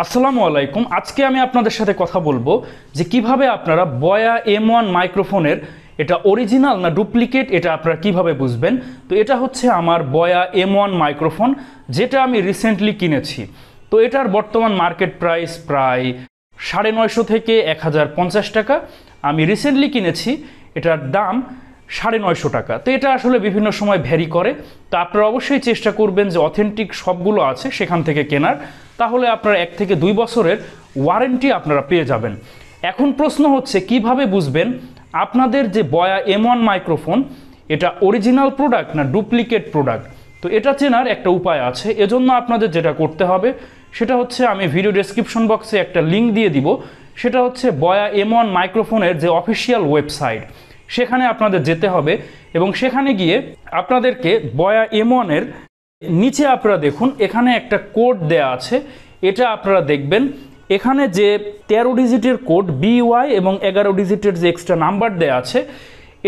আসসালামু আলাইকুম। আজকে আমি আপনাদের সাথে কথা বলবো যে কিভাবে আপনারা বয়া M1 মাইক্রোফোনের এটা অরিজিনাল না ডুপ্লিকেট এটা আপনারা কিভাবে বুঝবেন। তো এটা হচ্ছে আমার বয়া M1 মাইক্রোফোন, যেটা আমি রিসেন্টলি কিনেছি। তো এটার বর্তমান মার্কেট প্রাইস প্রায় 950 থেকে 1050 টাকা। আমি রিসেন্টলি কিনেছি, এটার দাম 950 টাকা। তো এটা আসলে বিভিন্ন সময় ভ্যারি করে। তো আপনারা অবশ্যই চেষ্টা করবেন যে অথেন্টিক সবগুলো আছে সেখান থেকে কেনার, তাহলে আপনারা 1 থেকে 2 বছরের ওয়ারেন্টি আপনারা পেয়ে যাবেন। এখন প্রশ্ন হচ্ছে কিভাবে বুঝবেন আপনাদের যে বয়া M1 মাইক্রোফোন এটা অরিজিনাল প্রোডাক্ট না ডুপ্লিকেট প্রোডাক্ট। তো এটা চেনার একটা উপায় আছে। এজন্য আপনাদের যেটা করতে হবে সেটা হচ্ছে, আমি ভিডিও ডেসক্রিপশন বক্সে একটা লিঙ্ক দিয়ে দিব। সেটা হচ্ছে বয়া M1 মাইক্রোফোনের যে অফিসিয়াল ওয়েবসাইট, সেখানে আপনাদের যেতে হবে এবং সেখানে গিয়ে আপনাদেরকে বয়া M1 এর নিচে আপনারা দেখুন এখানে একটা কোড দেয়া আছে। এটা আপনারা দেখবেন, এখানে যে 13 ডিজিটের কোড BY এবং 11 ডিজিটের যে এক্সট্রা নাম্বার দেয়া আছে,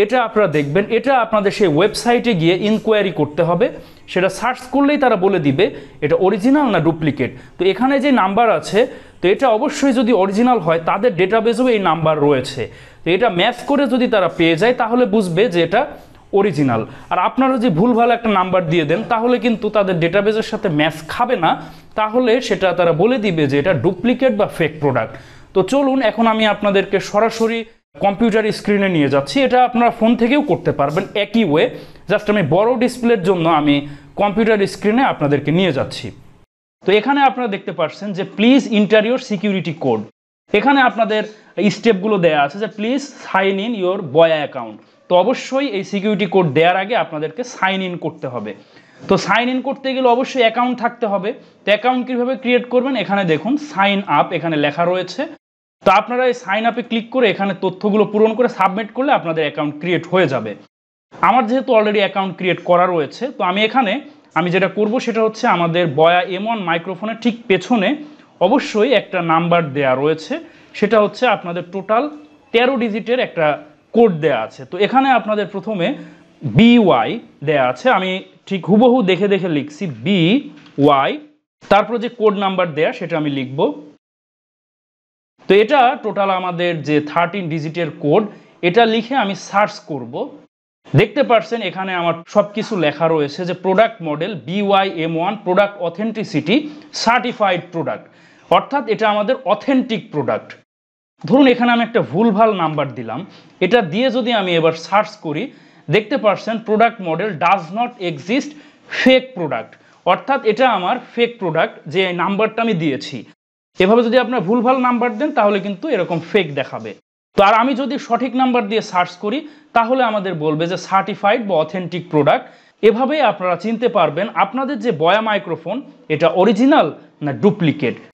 এটা আপনারা দেখবেন। এটা আপনাদের সেই ওয়েবসাইটে গিয়ে ইনকোয়ারি করতে হবে। সেটা সার্চ করলেই তারা বলে দিবে এটা অরিজিনাল না ডুপ্লিকেট। তো এখানে যে নাম্বার আছে, তো এটা অবশ্যই যদি অরিজিনাল হয় তাদের ডেটাবেসেও এই নাম্বার রয়েছে। তো এটা ম্যাচ করে যদি তারা পেয়ে যায় তাহলে বুঝবে যে এটা অরিজিনাল। আর আপনারা যদি ভুলভাল একটা নাম্বার দিয়ে দেন তাহলে কিন্তু তাদের ডেটাবেসের সাথে ম্যাচ খাবে না, তাহলে সেটা তারা বলে দিবে যে এটা ডুপ্লিকেট বা ফেক প্রোডাক্ট। তো চলুন এখন আমি আপনাদেরকে সরাসরি কম্পিউটার স্ক্রিনে নিয়ে যাচ্ছি। এটা আপনারা ফোন থেকেও করতে পারবেন একই ওয়ে। জাস্ট আমি বড় ডিসপ্লের জন্য আমি কম্পিউটার স্ক্রিনে আপনাদেরকে নিয়ে যাচ্ছি। তো এখানে আপনারা দেখতে পাচ্ছেন যে please enter your security code. এখানে আপনাদের স্টেপগুলো দেয়া আছে যে প্লিজ সাইন ইন ইওর বয়া অ্যাকাউন্ট। তো অবশ্যই এই সিকিউরিটি কোড দেওয়ার আগে আপনাদেরকে সাইন ইন করতে হবে। তো সাইন ইন করতে গেলে অবশ্যই অ্যাকাউন্ট থাকতে হবে। তো অ্যাকাউন্ট কীভাবে ক্রিয়েট করবেন, এখানে দেখুন সাইন আপ এখানে লেখা রয়েছে। তো আপনারা এই সাইন আপে ক্লিক করে এখানে তথ্যগুলো পূরণ করে সাবমিট করলে আপনাদের অ্যাকাউন্ট ক্রিয়েট হয়ে যাবে। আমার যেহেতু অলরেডি অ্যাকাউন্ট ক্রিয়েট করা রয়েছে, তো আমি যেটা করব সেটা হচ্ছে, আমাদের বয়া M1 মাইক্রোফোনের ঠিক পেছনে অবশ্যই একটা নাম্বার দেয়া রয়েছে। সেটা হচ্ছে আপনাদের টোটাল 13 ডিজিটের একটা কোড দেয়া আছে। তো এখানে আপনাদের প্রথমে BY দেয়া আছে, আমি ঠিক হুবহু দেখে দেখে লিখছি BY, তারপর যে কোড নাম্বার দেয়া সেটা আমি লিখব। তো এটা টোটাল আমাদের যে 13 ডিজিটের কোড, এটা লিখে আমি সার্চ করব। দেখতে পাচ্ছেন এখানে আমার সব কিছু লেখা রয়েছে যে product model BY M1 product authenticity certified product, অর্থাৎ এটা আমাদের অথেন্টিক প্রোডাক্ট। ধরুন এখানে আমি একটা ভুলভাল নাম্বার দিলাম, এটা দিয়ে যদি আমি এবার সার্চ করি, দেখতে পাচ্ছেন product model does not exist fake product, অর্থাৎ এটা আমার ফেক প্রোডাক্ট যে নাম্বারটা আমি দিয়েছি। এভাবে যদি আপনার ভুলভাল নাম্বার দেন তাহলে কিন্তু এরকম ফেক দেখাবে। তো আর আমি যদি সঠিক নাম্বার দিয়ে সার্চ করি তাহলে আমাদের বলবে যে সার্টিফাইড বা অথেন্টিক প্রোডাক্ট। এভাবেই আপনারা চিনতে পারবেন আপনাদের যে বয়া মাইক্রোফোন এটা অরিজিনাল না ডুপ্লিকেট।